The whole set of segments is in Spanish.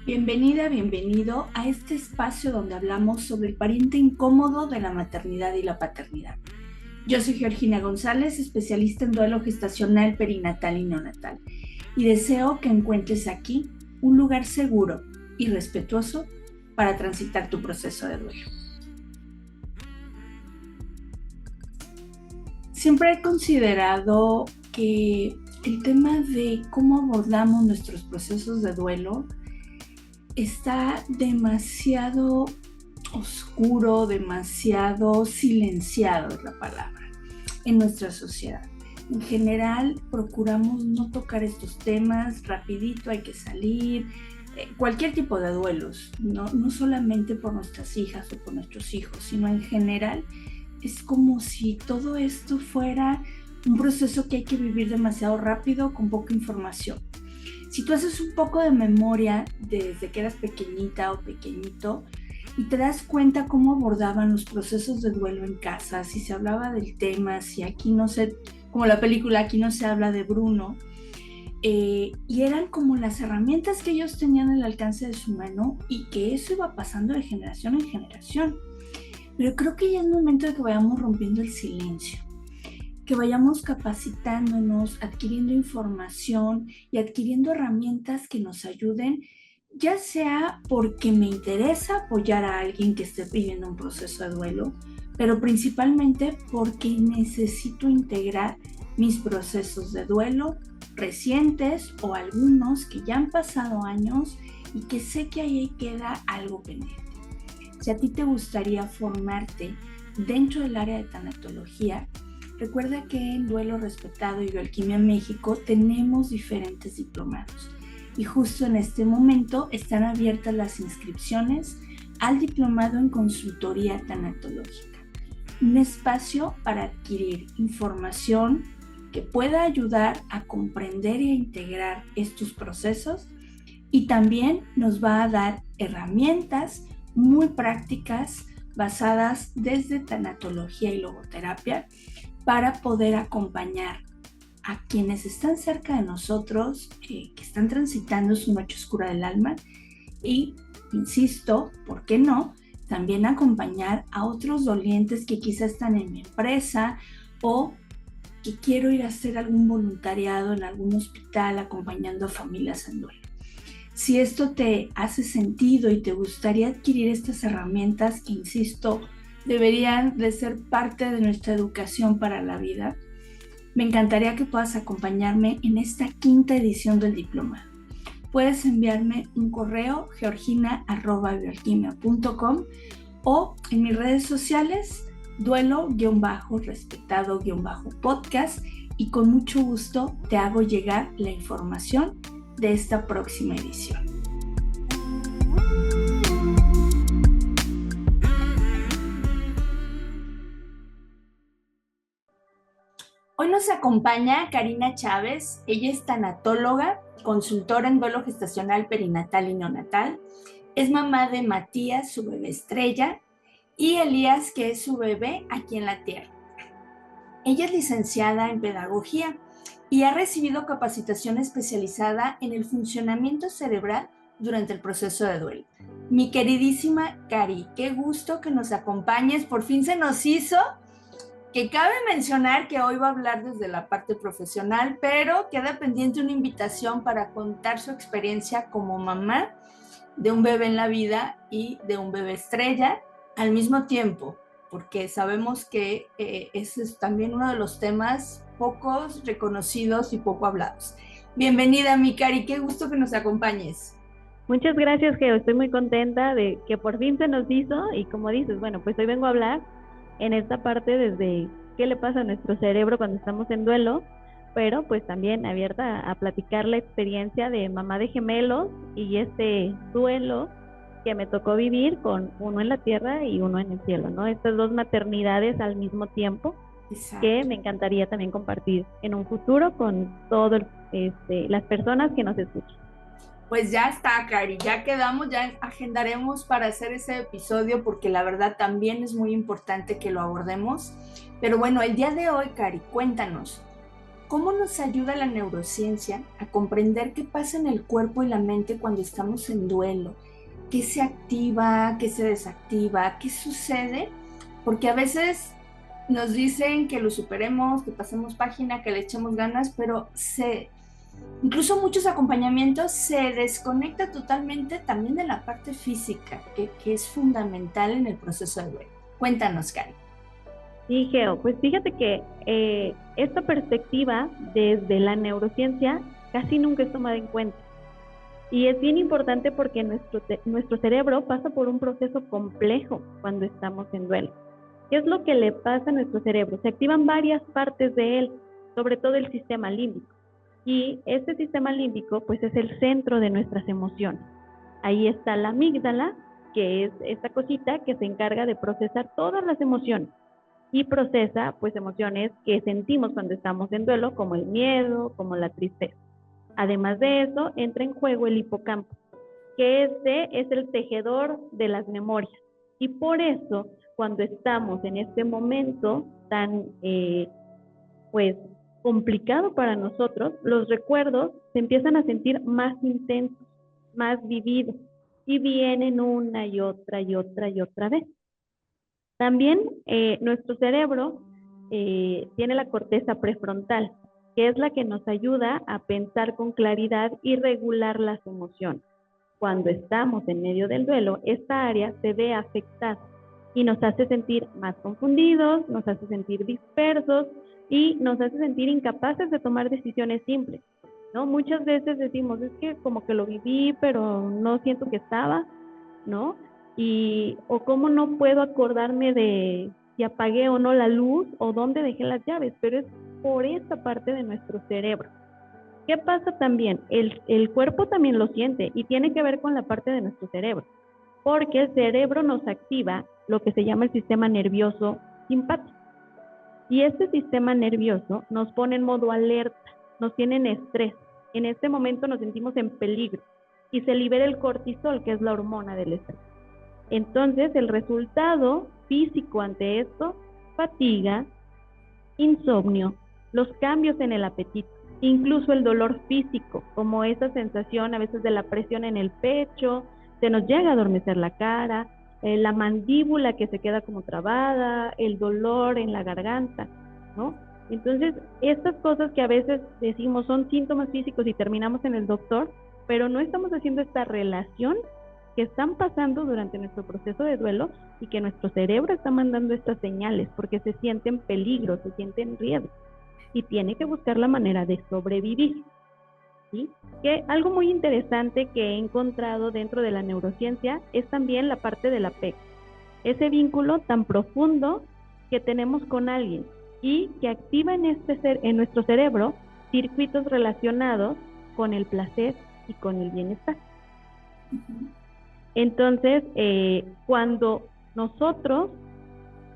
Bienvenida, bienvenido a este espacio donde hablamos sobre el pariente incómodo de la maternidad y la paternidad. Yo soy Georgina González, especialista en duelo gestacional, perinatal y neonatal, y deseo que encuentres aquí un lugar seguro y respetuoso para transitar tu proceso de duelo. Siempre he considerado que el tema de cómo abordamos nuestros procesos de duelo está demasiado oscuro, demasiado silenciado es la palabra, en nuestra sociedad. En general, procuramos no tocar estos temas, rapidito hay que salir, cualquier tipo de duelos, no solamente por nuestras hijas o por nuestros hijos, sino en general, es como si todo esto fuera un proceso que hay que vivir demasiado rápido, con poca información. Si tú haces un poco de memoria desde que eras pequeñita o pequeñito y te das cuenta cómo abordaban los procesos de duelo en casa, si se hablaba del tema, si aquí no se, como la película Aquí no se habla de Bruno, y eran como las herramientas que ellos tenían al alcance de su mano y que eso iba pasando de generación en generación. Pero creo que ya es momento de que vayamos rompiendo el silencio, que vayamos capacitándonos, adquiriendo información y adquiriendo herramientas que nos ayuden, ya sea porque me interesa apoyar a alguien que esté viviendo un proceso de duelo, pero principalmente porque necesito integrar mis procesos de duelo recientes o algunos que ya han pasado años y que sé que ahí queda algo pendiente. Si a ti te gustaría formarte dentro del área de tanatología, recuerda que en Duelo Respetado y Bioalquimia México tenemos diferentes diplomados y justo en este momento están abiertas las inscripciones al diplomado en consultoría tanatológica, un espacio para adquirir información que pueda ayudar a comprender e integrar estos procesos y también nos va a dar herramientas muy prácticas basadas desde tanatología y logoterapia para poder acompañar a quienes están cerca de nosotros, que están transitando su noche oscura del alma y, insisto, ¿por qué no?, también acompañar a otros dolientes que quizás están en mi empresa o que quiero ir a hacer algún voluntariado en algún hospital acompañando a familias en duelo. Si esto te hace sentido y te gustaría adquirir estas herramientas que, insisto, deberían de ser parte de nuestra educación para la vida, me encantaría que puedas acompañarme en esta quinta edición del diplomado. Puedes enviarme un correo georgina@bioalquimia.com o en mis redes sociales duelo-respetado-podcast y con mucho gusto te hago llegar la información de esta próxima edición. Hoy nos acompaña Karina Chávez. Ella es tanatóloga, consultora en duelo gestacional, perinatal y neonatal. Es mamá de Matías, su bebé estrella, y Elías, que es su bebé aquí en la Tierra. Ella es licenciada en pedagogía y ha recibido capacitación especializada en el funcionamiento cerebral durante el proceso de duelo. Mi queridísima Cari, qué gusto que nos acompañes. Por fin se nos hizo. Que cabe mencionar que hoy va a hablar desde la parte profesional, pero queda pendiente una invitación para contar su experiencia como mamá de un bebé en la vida y de un bebé estrella al mismo tiempo, porque sabemos que ese es también uno de los temas pocos reconocidos y poco hablados. Bienvenida, mi Cari, qué gusto que nos acompañes. Muchas gracias, Geo. Estoy muy contenta de que por fin se nos hizo y como dices, bueno, pues hoy vengo a hablar en esta parte desde qué le pasa a nuestro cerebro cuando estamos en duelo, pero pues también abierta a platicar la experiencia de mamá de gemelos y este duelo que me tocó vivir con uno en la tierra y uno en el cielo, ¿no? Estas dos maternidades al mismo tiempo. Exacto. Que me encantaría también compartir en un futuro con todas las personas que nos escuchan. Pues ya está, Cari, ya quedamos, ya agendaremos para hacer ese episodio porque la verdad también es muy importante que lo abordemos. Pero bueno, el día de hoy, Cari, cuéntanos, ¿Cómo nos ayuda la neurociencia a comprender qué pasa en el cuerpo y la mente cuando estamos en duelo? ¿Qué se activa, qué se desactiva, qué sucede? Porque a veces nos dicen que lo superemos, que pasemos página, que le echemos ganas, pero incluso muchos acompañamientos se desconecta totalmente también de la parte física, que es fundamental en el proceso de duelo. Cuéntanos, Cari. Sí, Geo, pues fíjate que esta perspectiva desde la neurociencia casi nunca es tomada en cuenta. Y es bien importante porque nuestro cerebro pasa por un proceso complejo cuando estamos en duelo. ¿Qué es lo que le pasa a nuestro cerebro? Se activan varias partes de él, sobre todo el sistema límbico. Y este sistema límbico pues es el centro de nuestras emociones. Ahí está la amígdala, que es esta cosita que se encarga de procesar todas las emociones y procesa pues emociones que sentimos cuando estamos en duelo, como el miedo, como la tristeza. Además de eso, entra en juego el hipocampo, que este es el tejedor de las memorias. Y por eso, cuando estamos en este momento tan pues complicado para nosotros, los recuerdos se empiezan a sentir más intensos, más vividos, y vienen una y otra y otra y otra vez. También nuestro cerebro tiene la corteza prefrontal, que es la que nos ayuda a pensar con claridad y regular las emociones. Cuando estamos en medio del duelo, esta área se ve afectada y nos hace sentir más confundidos, nos hace sentir dispersos y nos hace sentir incapaces de tomar decisiones simples, ¿no? Muchas veces decimos, es que como que lo viví, pero no siento que estaba, ¿no? O cómo no puedo acordarme de si apagué o no la luz o dónde dejé las llaves, pero es por esta parte de nuestro cerebro. ¿Qué pasa también? El cuerpo también lo siente y tiene que ver con la parte de nuestro cerebro, porque el cerebro nos activa lo que se llama el sistema nervioso simpático. Y este sistema nervioso nos pone en modo alerta, nos tiene en estrés. En este momento nos sentimos en peligro y se libera el cortisol, que es la hormona del estrés. Entonces, el resultado físico ante esto, fatiga, insomnio, los cambios en el apetito, incluso el dolor físico, como esa sensación a veces de la presión en el pecho, se nos llega a adormecer la cara, la mandíbula que se queda como trabada, el dolor en la garganta, ¿no? Entonces, estas cosas que a veces decimos son síntomas físicos y terminamos en el doctor, pero no estamos haciendo esta relación que están pasando durante nuestro proceso de duelo y que nuestro cerebro está mandando estas señales porque se siente en peligro, se siente en riesgo y tiene que buscar la manera de sobrevivir. ¿Sí? Que algo muy interesante que he encontrado dentro de la neurociencia es también la parte del apego, ese vínculo tan profundo que tenemos con alguien y que activa en nuestro cerebro circuitos relacionados con el placer y con el bienestar. Entonces, cuando nosotros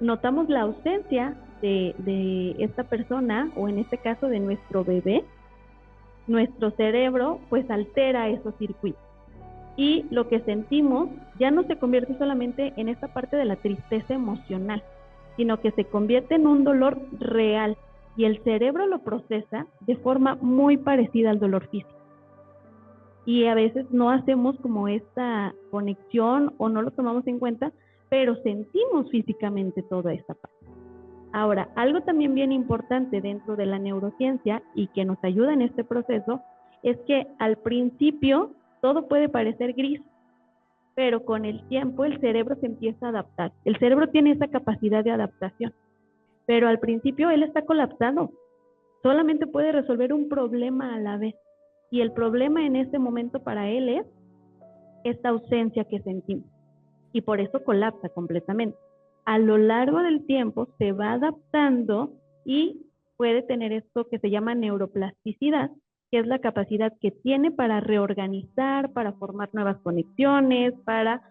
notamos la ausencia de esta persona, o en este caso de nuestro bebé, nuestro cerebro pues altera esos circuitos. Y lo que sentimos ya no se convierte solamente en esta parte de la tristeza emocional, sino que se convierte en un dolor real y el cerebro lo procesa de forma muy parecida al dolor físico. Y a veces no hacemos como esta conexión o no lo tomamos en cuenta, pero sentimos físicamente toda esta parte. Ahora, algo también bien importante dentro de la neurociencia y que nos ayuda en este proceso es que al principio todo puede parecer gris, pero con el tiempo el cerebro se empieza a adaptar. El cerebro tiene esa capacidad de adaptación, pero al principio él está colapsado. Solamente puede resolver un problema a la vez. Y el problema en este momento para él es esta ausencia que sentimos. Y por eso colapsa completamente. A lo largo del tiempo se va adaptando y puede tener esto que se llama neuroplasticidad, que es la capacidad que tiene para reorganizar, para formar nuevas conexiones, para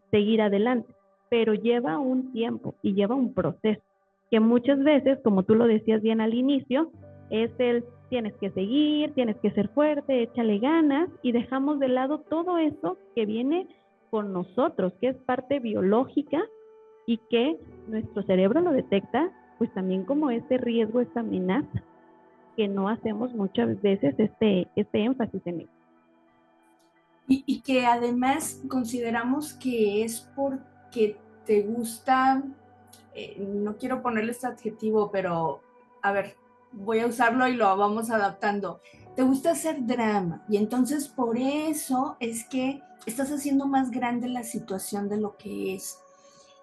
seguir adelante. Pero lleva un tiempo y lleva un proceso, que muchas veces, como tú lo decías bien al inicio, es el tienes que seguir, tienes que ser fuerte, échale ganas, y dejamos de lado todo eso que viene con nosotros, que es parte biológica y que nuestro cerebro lo detecta pues también como ese riesgo, esta amenaza. que no hacemos muchas veces este énfasis en ello. Y que además consideramos que es porque te gusta, no quiero ponerle este adjetivo, pero a ver, voy a usarlo y lo vamos adaptando. Te gusta hacer drama y entonces por eso es que estás haciendo más grande la situación de lo que es.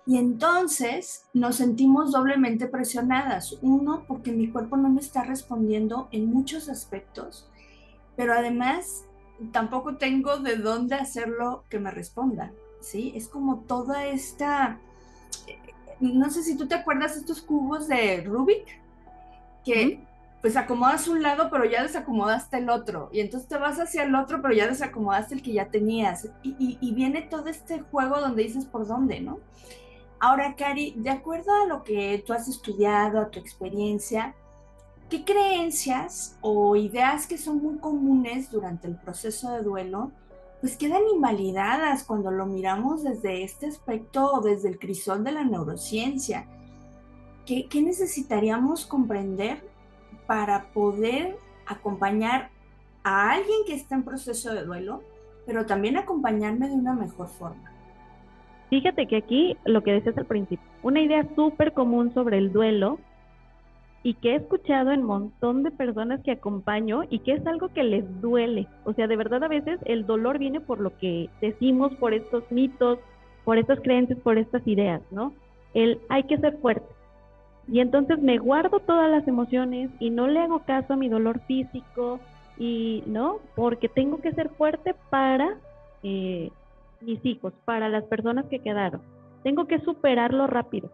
Y entonces nos sentimos doblemente presionadas. Uno, porque mi cuerpo no me está respondiendo en muchos aspectos, pero además tampoco tengo de dónde hacerlo que me responda, ¿sí? Es como toda esta, no sé si tú te acuerdas de estos cubos de Rubik, que Ujú. pues acomodas un lado, pero ya desacomodaste el otro, y entonces te vas hacia el otro, pero ya desacomodaste el que ya tenías, y viene todo este juego donde dices por dónde, ¿no? Ahora, Cari, de acuerdo a lo que tú has estudiado, a tu experiencia, ¿qué creencias o ideas que son muy comunes durante el proceso de duelo, pues quedan invalidadas cuando lo miramos desde este aspecto o desde el crisol de la neurociencia? ¿Qué necesitaríamos comprender para poder acompañar a alguien que está en proceso de duelo, pero también acompañarme de una mejor forma? Fíjate que aquí lo que decías al principio, una idea súper común sobre el duelo y que he escuchado en un montón de personas que acompaño y que es algo que les duele. O sea, de verdad a veces el dolor viene por lo que decimos, por estos mitos, por estas creencias, por estas ideas, ¿no? El hay que ser fuerte. Y entonces me guardo todas las emociones y no le hago caso a mi dolor físico y, ¿no? Porque tengo que ser fuerte para eh, mis hijos, para las personas que quedaron. Tengo que superarlo rápido.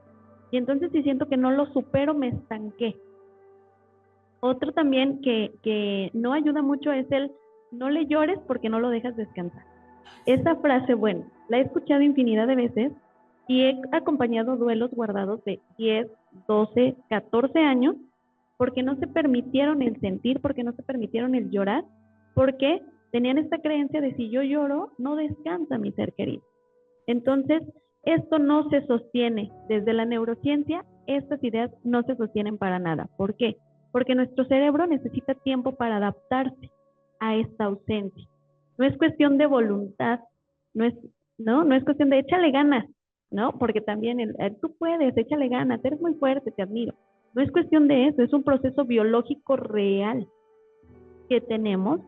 Y entonces si siento que no lo supero, me estanqué. Otro también que no ayuda mucho es el no le llores porque no lo dejas descansar. Esa frase, bueno, la he escuchado infinidad de veces y he acompañado duelos guardados de 10, 12, 14 años porque no se permitieron el sentir, porque no se permitieron el llorar, porque tenían esta creencia de si yo lloro, no descansa mi ser querido. Entonces, esto no se sostiene desde la neurociencia, estas ideas no se sostienen para nada. ¿Por qué? Porque nuestro cerebro necesita tiempo para adaptarse a esta ausencia. No es cuestión de voluntad, no es, no es cuestión de échale ganas, ¿no? Porque también tú puedes, échale ganas, eres muy fuerte, te admiro. No es cuestión de eso, es un proceso biológico real que tenemos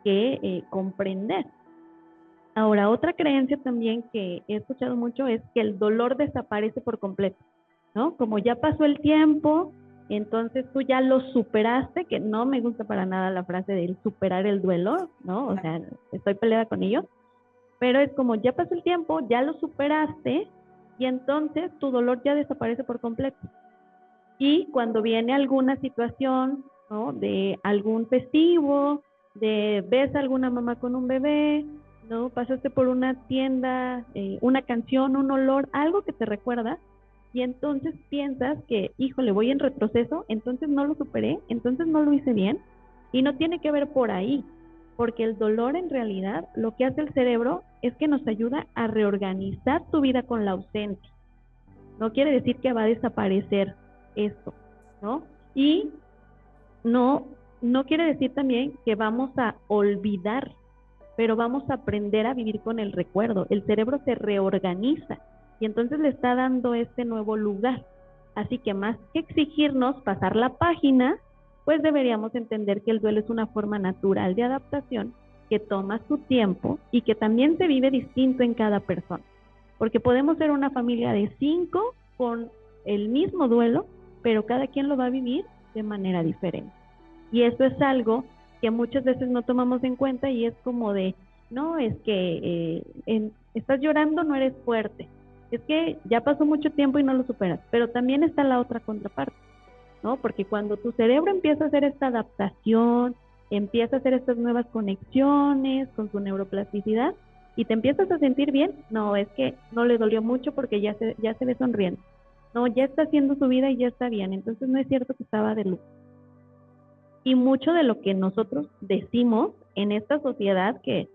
que comprender. Ahora, otra creencia también que he escuchado mucho es que el dolor desaparece por completo, ¿no? Como ya pasó el tiempo, entonces tú ya lo superaste, que no me gusta para nada la frase de superar el duelo, ¿no? O sea, estoy peleada con ello, pero es como ya pasó el tiempo, ya lo superaste y entonces tu dolor ya desaparece por completo. Y cuando viene alguna situación, ¿no? De algún festivo, de ves a alguna mamá con un bebé, ¿no? Pasaste por una tienda, una canción, un olor, algo que te recuerda, y entonces piensas que, híjole, voy en retroceso, entonces no lo superé, entonces no lo hice bien, y no tiene que ver por ahí, porque el dolor en realidad lo que hace el cerebro es que nos ayuda a reorganizar tu vida con la ausencia. No quiere decir que va a desaparecer esto, ¿no? Y no quiere decir también que vamos a olvidar, pero vamos a aprender a vivir con el recuerdo. El cerebro se reorganiza y entonces le está dando este nuevo lugar. Así que más que exigirnos pasar la página, pues deberíamos entender que el duelo es una forma natural de adaptación que toma su tiempo y que también se vive distinto en cada persona. Porque podemos ser una familia de 5 con el mismo duelo, pero cada quien lo va a vivir de manera diferente. Y eso es algo que muchas veces no tomamos en cuenta y es como de, no, es que estás llorando, no eres fuerte. Es que ya pasó mucho tiempo y no lo superas. Pero también está la otra contraparte, ¿no? Porque cuando tu cerebro empieza a hacer esta adaptación, empieza a hacer estas nuevas conexiones con su neuroplasticidad y te empiezas a sentir bien, no, es que no le dolió mucho porque ya se ve sonriendo. No, ya está haciendo su vida y ya está bien. Entonces no es cierto que estaba de luto. Y mucho de lo que nosotros decimos en esta sociedad que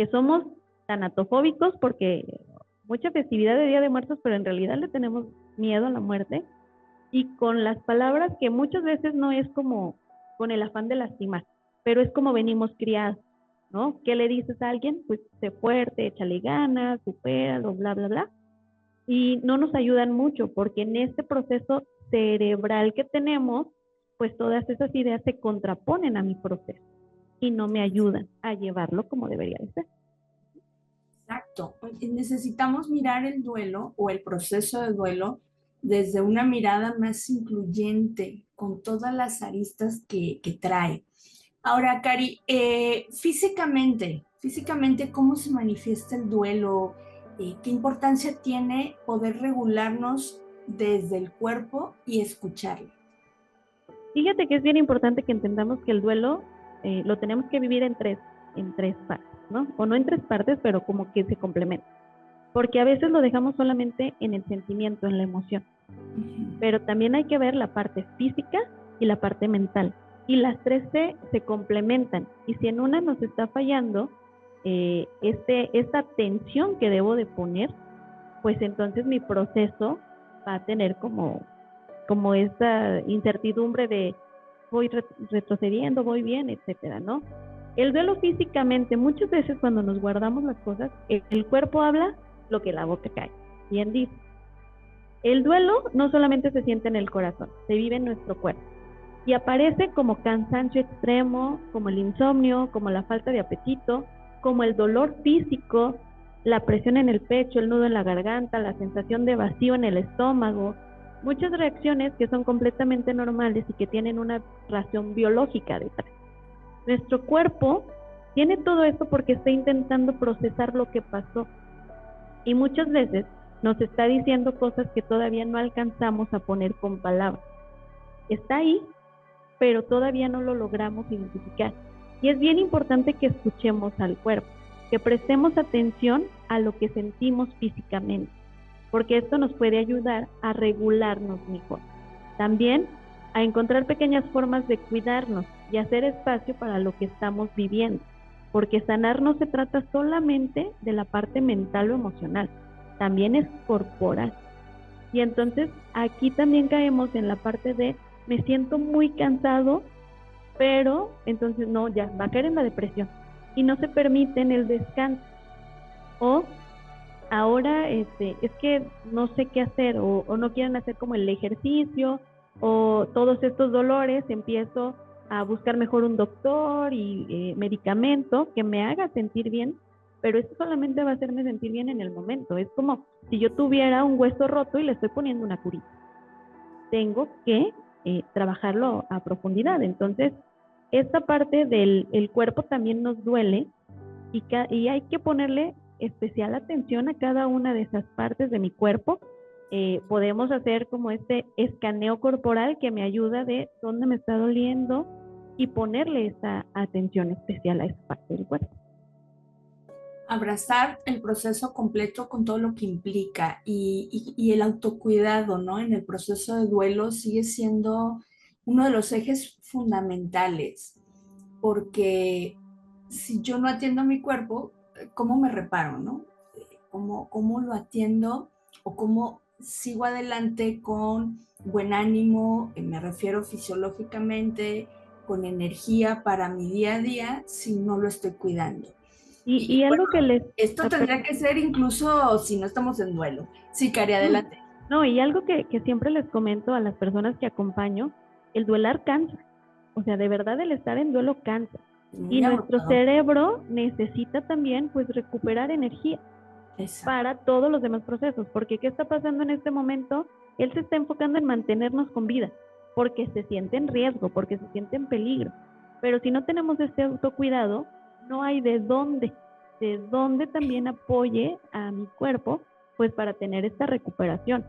somos tanatofóbicos porque mucha festividad de Día de Muertos, pero en realidad le tenemos miedo a la muerte, y con las palabras que muchas veces no es como con el afán de lastimar, pero es como venimos criados, ¿no? ¿Qué le dices a alguien? Pues sé fuerte, échale ganas, supéralo, bla, bla, bla. Y no nos ayudan mucho porque en este proceso cerebral que tenemos, pues todas esas ideas se contraponen a mi proceso y no me ayudan a llevarlo como debería de ser. Exacto. Necesitamos mirar el duelo o el proceso de duelo desde una mirada más incluyente, con todas las aristas que trae. Ahora, Cari, físicamente, ¿cómo se manifiesta el duelo? ¿Qué importancia tiene poder regularnos desde el cuerpo y escucharlo? Fíjate que es bien importante que entendamos que el duelo lo tenemos que vivir en tres partes, ¿no? O no en tres partes, pero como que se complementa. Porque a veces lo dejamos solamente en el sentimiento, en la emoción. Pero también hay que ver la parte física y la parte mental. Y las tres se complementan. Y si en una nos está fallando esta tensión que debo de poner, pues entonces mi proceso va a tener como esta incertidumbre de voy retrocediendo, voy bien, etcétera, ¿no? El duelo físicamente, muchas veces cuando nos guardamos las cosas, el cuerpo habla lo que la boca cae. Bien dice. El duelo no solamente se siente en el corazón, se vive en nuestro cuerpo y aparece como cansancio extremo, como el insomnio, como la falta de apetito, como el dolor físico, la presión en el pecho, el nudo en la garganta, la sensación de vacío en el estómago, muchas reacciones que son completamente normales y que tienen una razón biológica detrás. Nuestro cuerpo tiene todo esto porque está intentando procesar lo que pasó y muchas veces nos está diciendo cosas que todavía no alcanzamos a poner con palabras. Está ahí, pero todavía no lo logramos identificar. Y es bien importante que escuchemos al cuerpo, que prestemos atención a lo que sentimos físicamente, porque esto nos puede ayudar a regularnos mejor. También a encontrar pequeñas formas de cuidarnos y hacer espacio para lo que estamos viviendo, porque sanar no se trata solamente de la parte mental o emocional, también es corporal. Y entonces aquí también caemos en la parte de me siento muy cansado, pero entonces no, ya va a caer en la depresión y no se permiten el descanso. O ahora es que no sé qué hacer o no quieren hacer como el ejercicio o todos estos dolores, empiezo a buscar mejor un doctor y medicamento que me haga sentir bien, pero esto solamente va a hacerme sentir bien en el momento. Es como si yo tuviera un hueso roto y le estoy poniendo una curita. Tengo que trabajarlo a profundidad. Entonces, esta parte del cuerpo también nos duele y hay que ponerle especial atención a cada una de esas partes de mi cuerpo. Podemos hacer como este escaneo corporal que me ayuda de dónde me está doliendo y ponerle esta atención especial a esa parte del cuerpo. Abrazar el proceso completo con todo lo que implica y el autocuidado, ¿no? En el proceso de duelo sigue siendo uno de los ejes fundamentales, porque si yo no atiendo a mi cuerpo, ¿cómo me reparo, no? ¿Cómo lo atiendo o cómo sigo adelante con buen ánimo, me refiero fisiológicamente, con energía para mi día a día si no lo estoy cuidando? Y Bueno, algo que les... esto tendría que ser incluso si no estamos en duelo. Sí, Cari, adelante. No, y algo que siempre les comento a las personas que acompaño, el duelar cansa. O sea, de verdad el estar en duelo cansa. Y nuestro cerebro necesita también pues recuperar energía para todos los demás procesos. Porque ¿qué está pasando en este momento? Él se está enfocando en mantenernos con vida, porque se siente en riesgo, porque se siente en peligro. Pero si no tenemos este autocuidado, no hay de dónde también apoye a mi cuerpo pues para tener esta recuperación.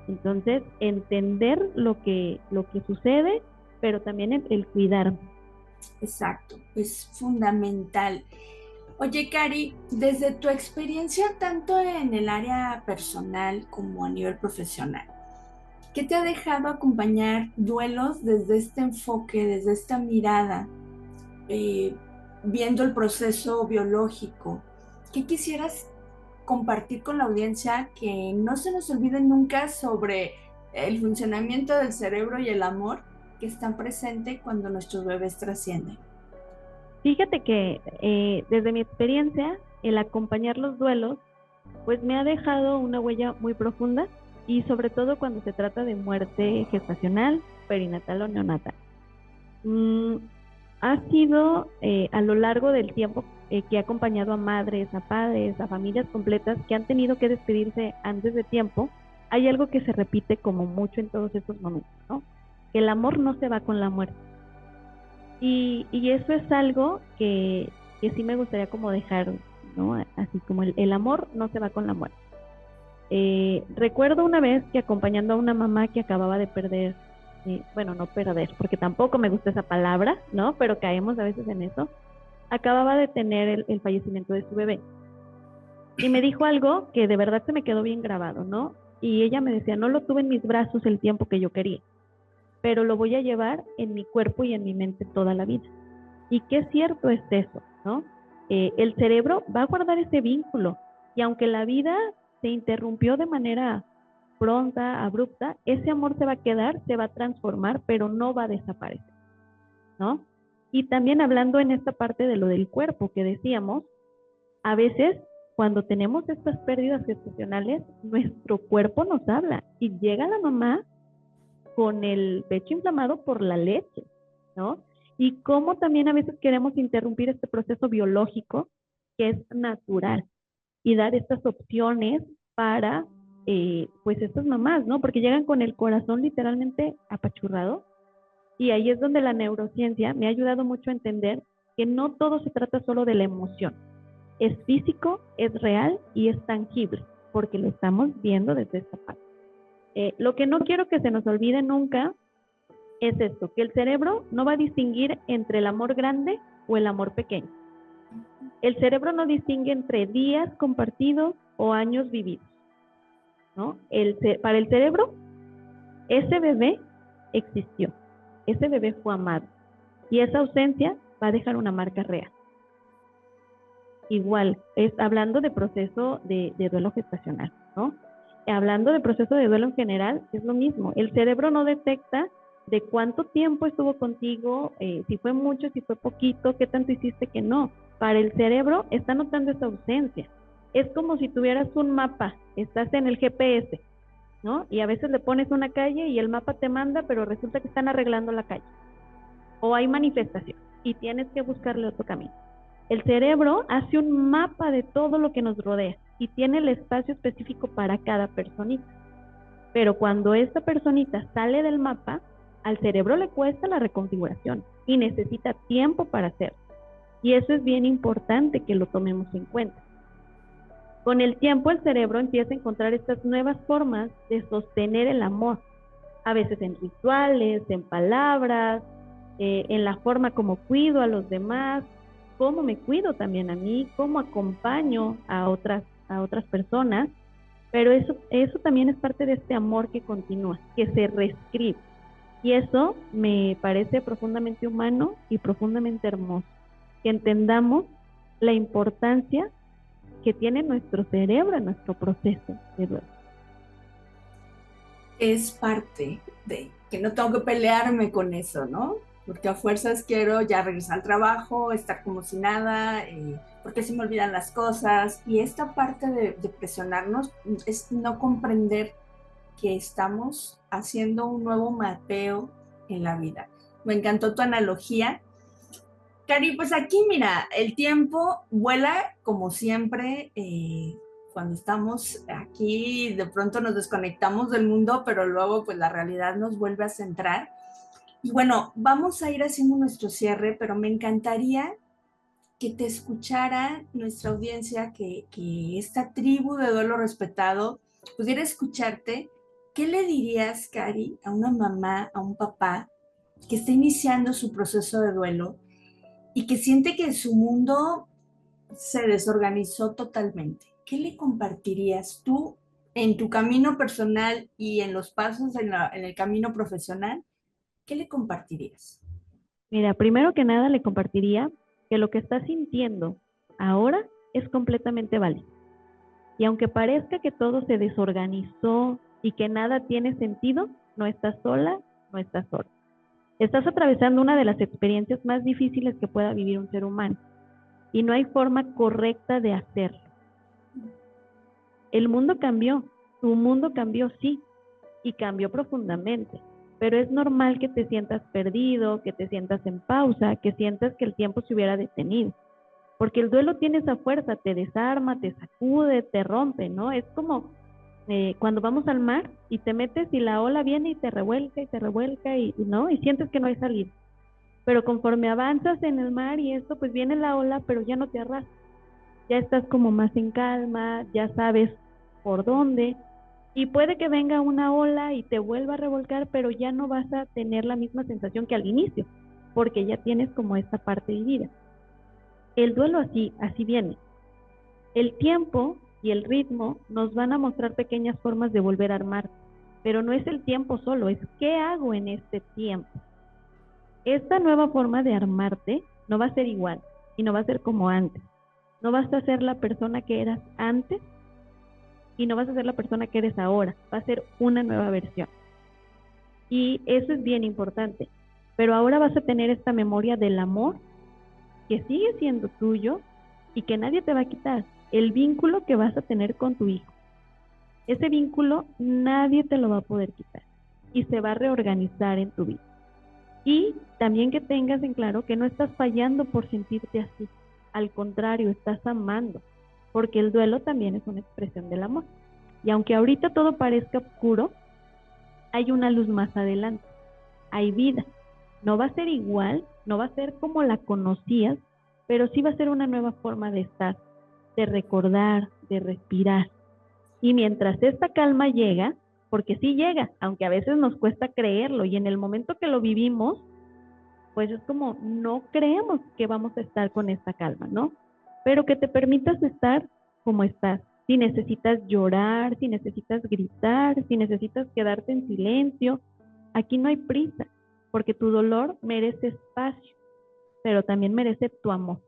Entonces, entender lo que sucede, pero también el cuidarme. Exacto, es fundamental. Oye, Cari, desde tu experiencia tanto en el área personal como a nivel profesional, ¿qué te ha dejado acompañar duelos desde este enfoque, desde esta mirada, eh, viendo el proceso biológico? ¿Qué quisieras compartir con la audiencia que no se nos olvide nunca sobre el funcionamiento del cerebro y el amor que están presentes cuando nuestros bebés trascienden? Fíjate que desde mi experiencia, el acompañar los duelos, pues me ha dejado una huella muy profunda y sobre todo cuando se trata de muerte gestacional, perinatal o neonatal. Mm, ha sido a lo largo del tiempo que he acompañado a madres, a padres, a familias completas que han tenido que despedirse antes de tiempo. Hay algo que se repite como mucho en todos estos momentos, ¿no? Que el amor no se va con la muerte. Y eso es algo que sí me gustaría como dejar, ¿no? Así como el amor no se va con la muerte. Recuerdo una vez que acompañando a una mamá que acababa de perder, bueno, no perder, porque tampoco me gusta esa palabra, ¿no? Pero caemos a veces en eso. Acababa de tener el fallecimiento de su bebé. Y me dijo algo que de verdad se me quedó bien grabado, ¿no? Y ella me decía, no lo tuve en mis brazos el tiempo que yo quería, pero lo voy a llevar en mi cuerpo y en mi mente toda la vida. Y qué cierto es eso, ¿no? El cerebro va a guardar ese vínculo y aunque la vida se interrumpió de manera pronta, abrupta, ese amor se va a quedar, se va a transformar, pero no va a desaparecer, ¿no? Y también hablando en esta parte de lo del cuerpo que decíamos, a veces cuando tenemos estas pérdidas gestacionales, nuestro cuerpo nos habla y llega la mamá con el pecho inflamado por la leche, ¿no? Y cómo también a veces queremos interrumpir este proceso biológico que es natural y dar estas opciones para, pues, estas mamás, ¿no? Porque llegan con el corazón literalmente apachurrado y ahí es donde la neurociencia me ha ayudado mucho a entender que no todo se trata solo de la emoción. Es físico, es real y es tangible, porque lo estamos viendo desde esta parte. Lo que no quiero que se nos olvide nunca es esto, que el cerebro no va a distinguir entre el amor grande o el amor pequeño. El cerebro no distingue entre días compartidos o años vividos, ¿no? Para el cerebro, ese bebé existió, ese bebé fue amado y esa ausencia va a dejar una marca real. Igual, es hablando de proceso de duelo gestacional, ¿no? Hablando de proceso de duelo en general, es lo mismo. El cerebro no detecta de cuánto tiempo estuvo contigo, si fue mucho, si fue poquito, qué tanto hiciste que no. Para el cerebro está notando esa ausencia. Es como si tuvieras un mapa, estás en el GPS, ¿no? Y a veces le pones una calle y el mapa te manda, pero resulta que están arreglando la calle. O hay manifestación y tienes que buscarle otro camino. El cerebro hace un mapa de todo lo que nos rodea y tiene el espacio específico para cada personita. Pero cuando esta personita sale del mapa, al cerebro le cuesta la reconfiguración y necesita tiempo para hacerlo. Y eso es bien importante que lo tomemos en cuenta. Con el tiempo el cerebro empieza a encontrar estas nuevas formas de sostener el amor, a veces en rituales, en palabras, en la forma como cuido a los demás, cómo me cuido también a mí, cómo acompaño a otras personas, pero eso también es parte de este amor que continúa, que se reescribe. Y eso me parece profundamente humano y profundamente hermoso, que entendamos la importancia que tiene nuestro cerebro en nuestro proceso de duelo. Es parte de que no tengo que pelearme con eso, ¿no? Porque a fuerzas quiero ya regresar al trabajo, estar como si nada, porque se me olvidan las cosas. Y esta parte de presionarnos es no comprender que estamos haciendo un nuevo mapeo en la vida. Me encantó tu analogía. Cari, pues aquí mira, el tiempo vuela como siempre. Cuando estamos aquí, de pronto nos desconectamos del mundo, pero luego pues la realidad nos vuelve a centrar. Y bueno, vamos a ir haciendo nuestro cierre, pero me encantaría que te escuchara nuestra audiencia, que esta tribu de duelo respetado pudiera escucharte. ¿Qué le dirías, Cari, a una mamá, a un papá que está iniciando su proceso de duelo y que siente que su mundo se desorganizó totalmente? ¿Qué le compartirías tú en tu camino personal y en los pasos en el camino profesional? ¿Qué le compartirías? Mira, primero que nada le compartiría que lo que está sintiendo ahora es completamente válido. Y aunque parezca que todo se desorganizó y que nada tiene sentido, no estás sola, no estás sola. Estás atravesando una de las experiencias más difíciles que pueda vivir un ser humano y no hay forma correcta de hacerlo. El mundo cambió, tu mundo cambió, sí, y cambió profundamente, pero es normal que te sientas perdido, que te sientas en pausa, que sientas que el tiempo se hubiera detenido, porque el duelo tiene esa fuerza, te desarma, te sacude, te rompe, ¿no? Es como cuando vamos al mar y te metes y la ola viene y te revuelca y ¿no? Y sientes que no hay salida. Pero conforme avanzas en el mar y esto, pues viene la ola, pero ya no te arrastra. Ya estás como más en calma, ya sabes por dónde. Y puede que venga una ola y te vuelva a revolcar, pero ya no vas a tener la misma sensación que al inicio, porque ya tienes como esta parte vivida. El duelo así viene. El tiempo y el ritmo nos van a mostrar pequeñas formas de volver a armar, pero no es el tiempo solo, es qué hago en este tiempo. Esta nueva forma de armarte no va a ser igual y no va a ser como antes. No vas a ser la persona que eras antes y no vas a ser la persona que eres ahora. Va a ser una nueva versión. Y eso es bien importante. Pero ahora vas a tener esta memoria del amor que sigue siendo tuyo y que nadie te va a quitar. El vínculo que vas a tener con tu hijo. Ese vínculo nadie te lo va a poder quitar y se va a reorganizar en tu vida. Y también que tengas en claro que no estás fallando por sentirte así. Al contrario, estás amando, porque el duelo también es una expresión del amor. Y aunque ahorita todo parezca oscuro, hay una luz más adelante. Hay vida. No va a ser igual, no va a ser como la conocías, pero sí va a ser una nueva forma de estar, de recordar, de respirar. Y mientras esta calma llega, porque sí llega, aunque a veces nos cuesta creerlo, y en el momento que lo vivimos, pues es como no creemos que vamos a estar con esta calma, ¿no? Pero que te permitas estar como estás. Si necesitas llorar, si necesitas gritar, si necesitas quedarte en silencio, aquí no hay prisa, porque tu dolor merece espacio, pero también merece tu amor,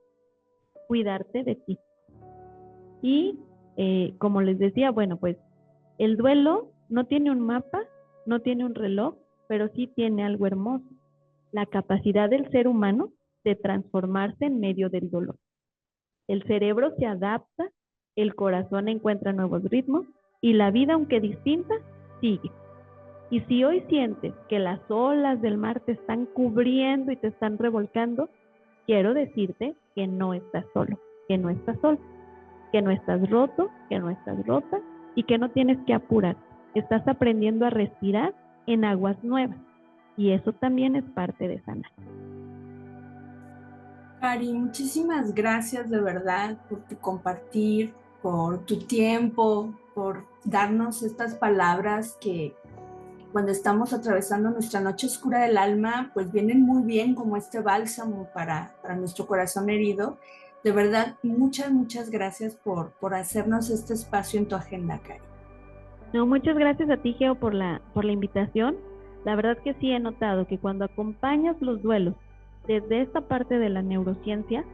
cuidarte de ti. Y como les decía, bueno, pues el duelo no tiene un mapa, no tiene un reloj, pero sí tiene algo hermoso, la capacidad del ser humano de transformarse en medio del dolor. El cerebro se adapta, el corazón encuentra nuevos ritmos y la vida, aunque distinta, sigue. Y si hoy sientes que las olas del mar te están cubriendo y te están revolcando, quiero decirte que no estás solo, que no estás solo, que no estás roto, que no estás rota y que no tienes que apurar. Estás aprendiendo a respirar en aguas nuevas y eso también es parte de sanar. Cari, muchísimas gracias de verdad por tu compartir, por tu tiempo, por darnos estas palabras que cuando estamos atravesando nuestra noche oscura del alma, pues vienen muy bien como este bálsamo para nuestro corazón herido. De verdad, muchas gracias por hacernos este espacio en tu agenda, Cari. No, muchas gracias a ti, Geo, por la invitación. La verdad que sí he notado que cuando acompañas los duelos desde esta parte de la neurociencia,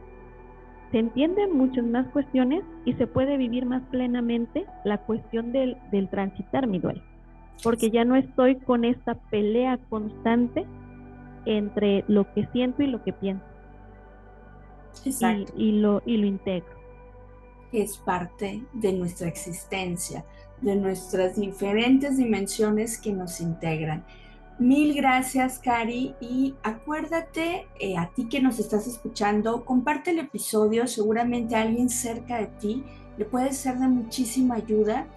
se entienden muchas más cuestiones y se puede vivir más plenamente la cuestión del transitar mi duelo. Porque ya no estoy con esta pelea constante entre lo que siento y lo que pienso. Exacto. Y lo integro. Es parte de nuestra existencia, de nuestras diferentes dimensiones que nos integran. Mil gracias, Cari, y acuérdate, a ti que nos estás escuchando, comparte el episodio, seguramente a alguien cerca de ti le puede ser de muchísima ayuda.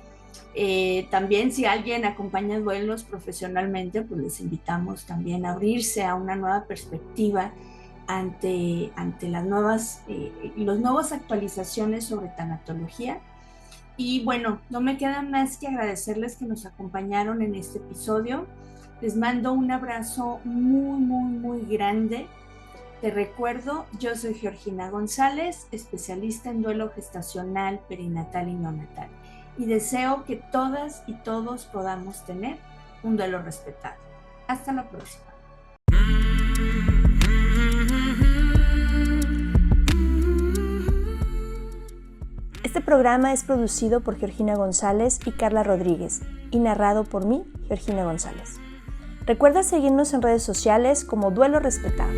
También si alguien acompaña duelos profesionalmente, pues les invitamos también a abrirse a una nueva perspectiva ante las nuevas actualizaciones sobre tanatología. Y bueno, no me queda más que agradecerles que nos acompañaron en este episodio. Les mando un abrazo muy grande. Te recuerdo, yo soy Georgina González, especialista en duelo gestacional, perinatal y neonatal. Y deseo que todas y todos podamos tener un duelo respetado. Hasta la próxima. Este programa es producido por Georgina González y Carla Rodríguez y narrado por mí, Georgina González. Recuerda seguirnos en redes sociales como Duelo Respetado.